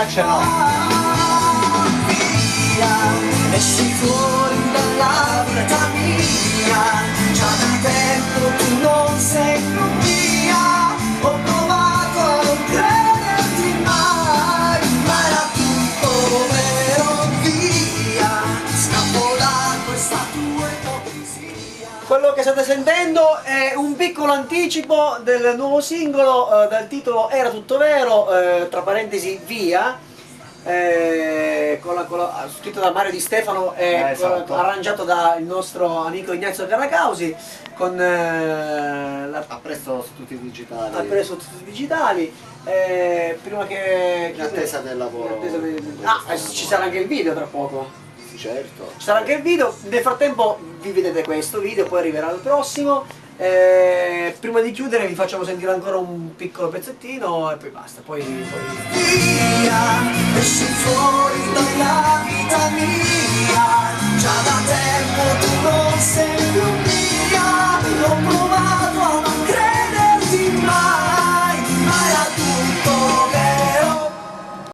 traccia no. Esci fuori dalla vita mia, già da tempo tu non sei più mia, ho provato a non crederti mai, ma era tutto vero, via, scappo da questa tua ipocrisia. Quello che state sentendo è un piccolo anticipo del nuovo singolo dal titolo Era tutto vero, tra parentesi Via, scritto da Mario Di Stefano e esatto. arrangiato dal nostro amico Ignazio Caracausi con Ha preso su tutti i digitali. ha preso tutti i digitali, prima che In attesa del lavoro. ci sarà anche il video tra poco. Certo. Ci sarà anche il video, nel frattempo vi vedete questo video, poi arriverà il prossimo. Prima di chiudere vi facciamo sentire ancora un piccolo pezzettino e poi basta, poi... Via, esci fuori dalla vita mia, già da tempo